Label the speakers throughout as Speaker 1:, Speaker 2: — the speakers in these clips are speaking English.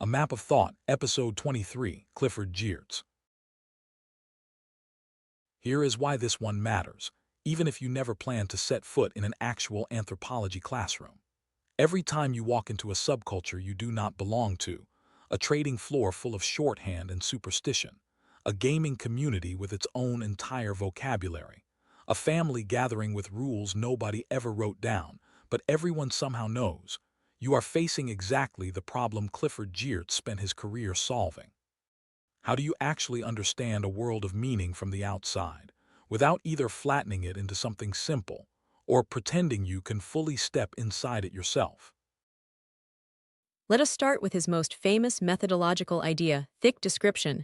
Speaker 1: A Map of Thought, Episode 23, Clifford, Geertz. Here is why this one matters, even if you never plan to set foot in an actual anthropology classroom. Every time you walk into a subculture you do not belong to, a trading floor full of shorthand and superstition, a gaming community with its own entire vocabulary, a family gathering with rules nobody ever wrote down, but everyone somehow knows, you are facing exactly the problem Clifford Geertz spent his career solving. How do you actually understand a world of meaning from the outside, without either flattening it into something simple or pretending you can fully step inside it yourself?
Speaker 2: Let us start with his most famous methodological idea, thick description.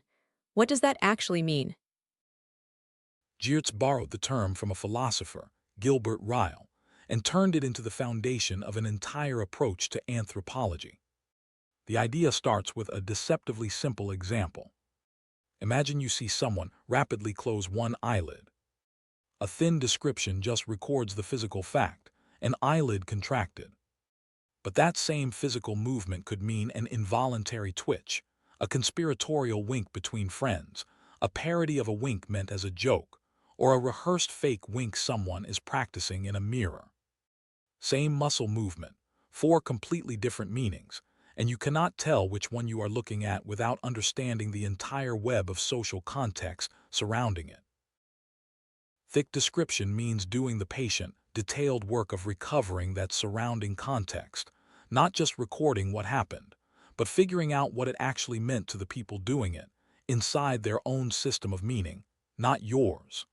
Speaker 2: What does that actually mean?
Speaker 1: Geertz borrowed the term from a philosopher, Gilbert Ryle, and turned it into the foundation of an entire approach to anthropology. The idea starts with a deceptively simple example. Imagine you see someone rapidly close one eyelid. A thin description just records the physical fact, an eyelid contracted. But that same physical movement could mean an involuntary twitch, a conspiratorial wink between friends, a parody of a wink meant as a joke, or a rehearsed fake wink someone is practicing in a mirror. Same muscle movement, four completely different meanings, and you cannot tell which one you are looking at without understanding the entire web of social context surrounding it. Thick description means doing the patient, detailed work of recovering that surrounding context, not just recording what happened, but figuring out what it actually meant to the people doing it, inside their own system of meaning, not yours.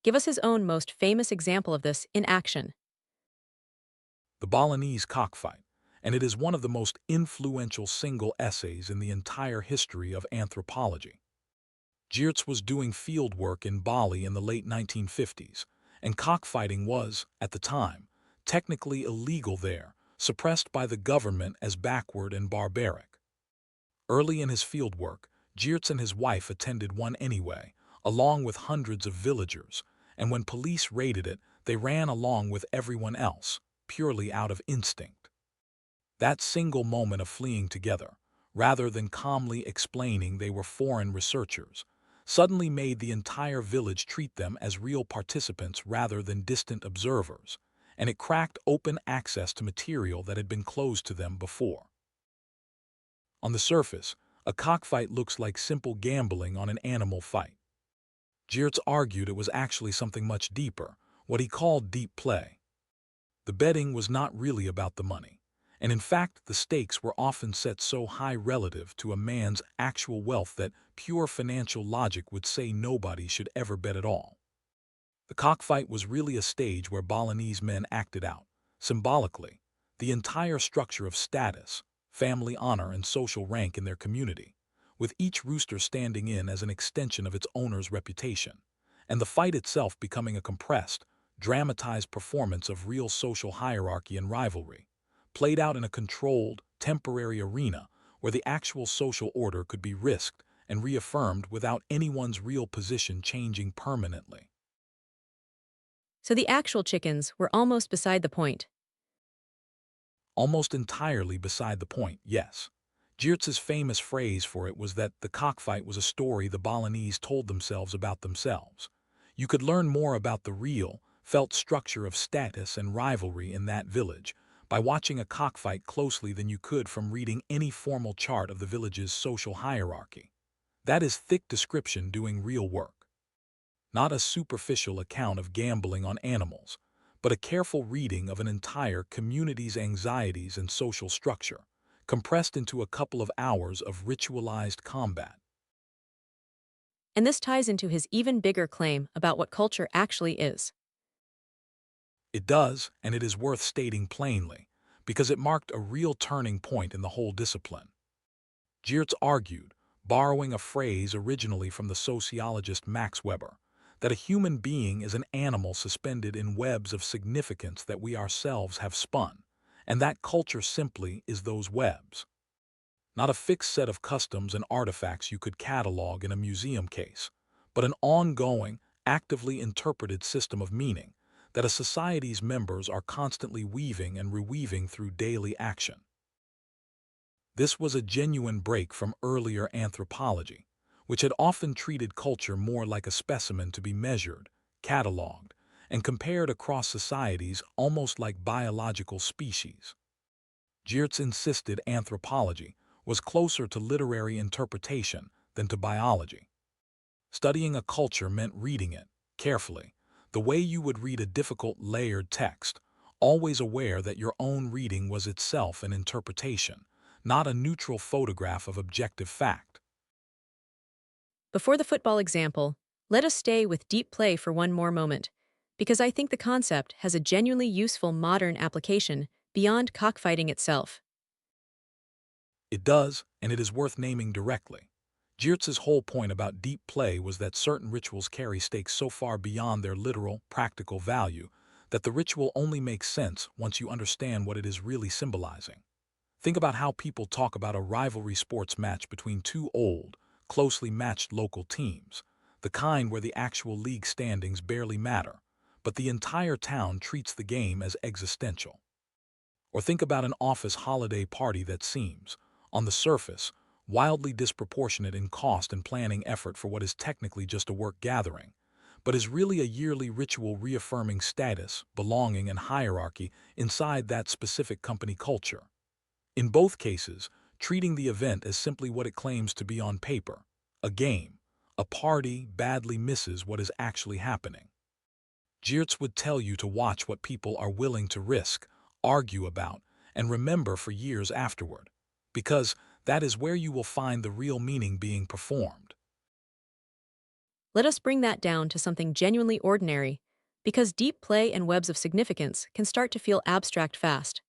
Speaker 2: Give us his own most famous example of this in action.
Speaker 1: The Balinese cockfight, and it is one of the most influential single essays in the entire history of anthropology. Geertz was doing field work in Bali in the late 1950s, and cockfighting was, at the time, technically illegal there, suppressed by the government as backward and barbaric. Early in his field work, Geertz and his wife attended one anyway, along with hundreds of villagers, and when police raided it, they ran along with everyone else, purely out of instinct. That single moment of fleeing together, rather than calmly explaining they were foreign researchers, suddenly made the entire village treat them as real participants rather than distant observers, and it cracked open access to material that had been closed to them before. On the surface, a cockfight looks like simple gambling on an animal fight. Geertz argued it was actually something much deeper, what he called deep play. The betting was not really about the money, and in fact the stakes were often set so high relative to a man's actual wealth that pure financial logic would say nobody should ever bet at all. The cockfight was really a stage where Balinese men acted out, symbolically, the entire structure of status, family honor, and social rank in their community, with each rooster standing in as an extension of its owner's reputation, and the fight itself becoming a compressed, dramatized performance of real social hierarchy and rivalry, played out in a controlled, temporary arena where the actual social order could be risked and reaffirmed without anyone's real position changing permanently.
Speaker 2: So the actual chickens were almost beside the point.
Speaker 1: Almost entirely beside the point, yes. Geertz's famous phrase for it was that the cockfight was a story the Balinese told themselves about themselves. You could learn more about the real, felt structure of status and rivalry in that village by watching a cockfight closely than you could from reading any formal chart of the village's social hierarchy. That is thick description doing real work. Not a superficial account of gambling on animals, but a careful reading of an entire community's anxieties and social structure, compressed into a couple of hours of ritualized combat.
Speaker 2: And this ties into his even bigger claim about what culture actually is.
Speaker 1: It does, and it is worth stating plainly, because it marked a real turning point in the whole discipline. Geertz argued, borrowing a phrase originally from the sociologist Max Weber, that a human being is an animal suspended in webs of significance that we ourselves have spun, and that culture simply is those webs. Not a fixed set of customs and artifacts you could catalog in a museum case, but an ongoing, actively interpreted system of meaning that a society's members are constantly weaving and reweaving through daily action. This was a genuine break from earlier anthropology, which had often treated culture more like a specimen to be measured, catalogued, and compared across societies almost like biological species. Geertz insisted anthropology was closer to literary interpretation than to biology. Studying a culture meant reading it, carefully, the way you would read a difficult layered text, always aware that your own reading was itself an interpretation, not a neutral photograph of objective fact.
Speaker 2: Before the football example, let us stay with deep play for one more moment, because I think the concept has a genuinely useful modern application beyond cockfighting itself.
Speaker 1: It does, and it is worth naming directly. Geertz's whole point about deep play was that certain rituals carry stakes so far beyond their literal, practical value that the ritual only makes sense once you understand what it is really symbolizing. Think about how people talk about a rivalry sports match between two old, closely matched local teams, the kind where the actual league standings barely matter, but the entire town treats the game as existential. Or think about an office holiday party that seems, on the surface, wildly disproportionate in cost and planning effort for what is technically just a work gathering, but is really a yearly ritual reaffirming status, belonging, and hierarchy inside that specific company culture. In both cases, treating the event as simply what it claims to be on paper, a game, a party badly misses what is actually happening. Geertz would tell you to watch what people are willing to risk, argue about, and remember for years afterward, because that is where you will find the real meaning being performed.
Speaker 2: Let us bring that down to something genuinely ordinary, because deep play and webs of significance can start to feel abstract fast.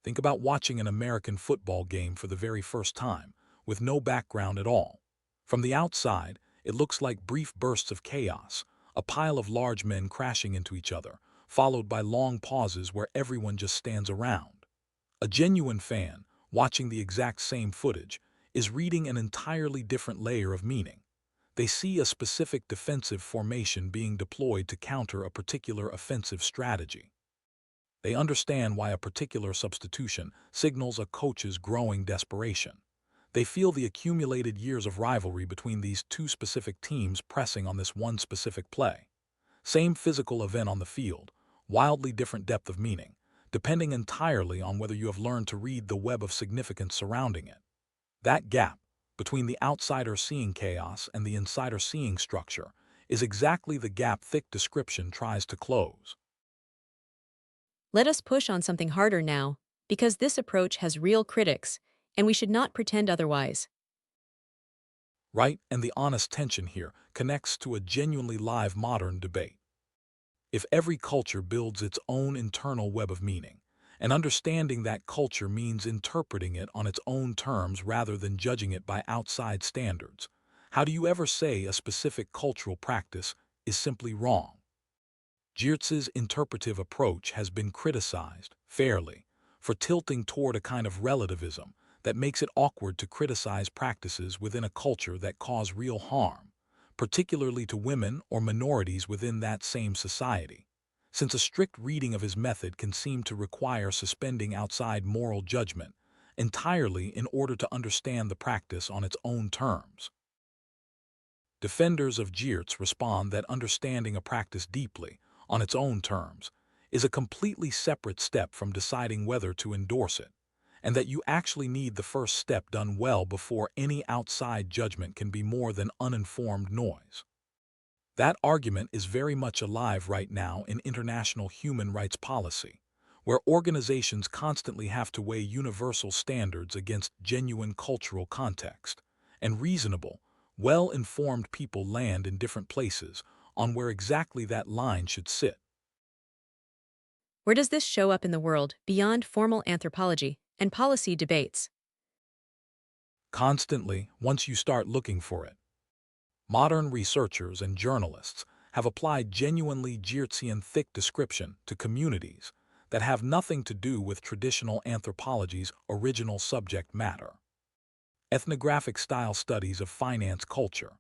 Speaker 1: Think about watching an American football game for the very first time, with no background at all. From the outside, it looks like brief bursts of chaos, a pile of large men crashing into each other, followed by long pauses where everyone just stands around. A genuine fan, watching the exact same footage, is reading an entirely different layer of meaning. They see a specific defensive formation being deployed to counter a particular offensive strategy. They understand why a particular substitution signals a coach's growing desperation. They feel the accumulated years of rivalry between these two specific teams pressing on this one specific play. Same physical event on the field, wildly different depth of meaning, depending entirely on whether you have learned to read the web of significance surrounding it. That gap, between the outsider seeing chaos and the insider seeing structure, is exactly the gap thick description tries to close.
Speaker 2: Let us push on something harder now, because this approach has real critics, and we should not pretend otherwise.
Speaker 1: Right? And the honest tension here connects to a genuinely live modern debate. If every culture builds its own internal web of meaning, and understanding that culture means interpreting it on its own terms rather than judging it by outside standards, how do you ever say a specific cultural practice is simply wrong? Geertz's interpretive approach has been criticized, fairly, for tilting toward a kind of relativism that makes it awkward to criticize practices within a culture that cause real harm, particularly to women or minorities within that same society, since a strict reading of his method can seem to require suspending outside moral judgment entirely in order to understand the practice on its own terms. Defenders of Geertz respond that understanding a practice deeply, on its own terms, is a completely separate step from deciding whether to endorse it, and that you actually need the first step done well before any outside judgment can be more than uninformed noise. That argument is very much alive right now in international human rights policy, where organizations constantly have to weigh universal standards against genuine cultural context, and reasonable, well-informed people land in different places on where exactly that line should sit.
Speaker 2: Where does this show up in the world beyond formal anthropology and policy debates?
Speaker 1: Constantly, once you start looking for it. Modern researchers and journalists have applied genuinely Geertzian thick description to communities that have nothing to do with traditional anthropology's original subject matter. Ethnographic style studies of finance culture,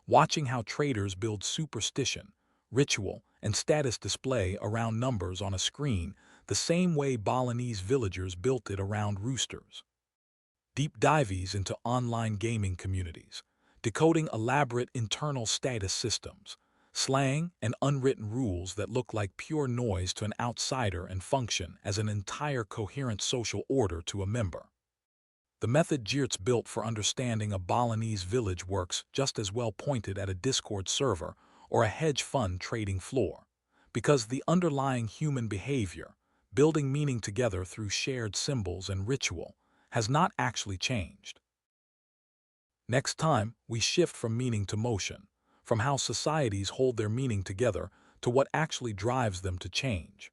Speaker 1: watching how traders build superstition, ritual, and status display around numbers on a screen the same way Balinese villagers built it around roosters. deep dives into online gaming communities, decoding elaborate internal status systems, slang and unwritten rules that look like pure noise to an outsider and function as an entire coherent social order to a member. The method Geertz built for understanding a Balinese village works just as well pointed at a Discord server or a hedge fund trading floor, because the underlying human behavior, building meaning together through shared symbols and ritual, has not actually changed. Next time, we shift from meaning to motion, from how societies hold their meaning together to what actually drives them to change.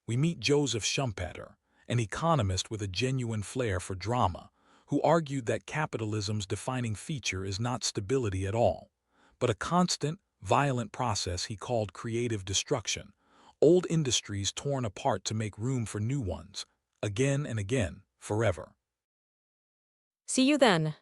Speaker 1: We meet Joseph Schumpeter, an economist with a genuine flair for drama, who argued that capitalism's defining feature is not stability at all, but a constant, violent process he called creative destruction, old industries torn apart to make room for new ones, again and again, forever.
Speaker 2: See you then.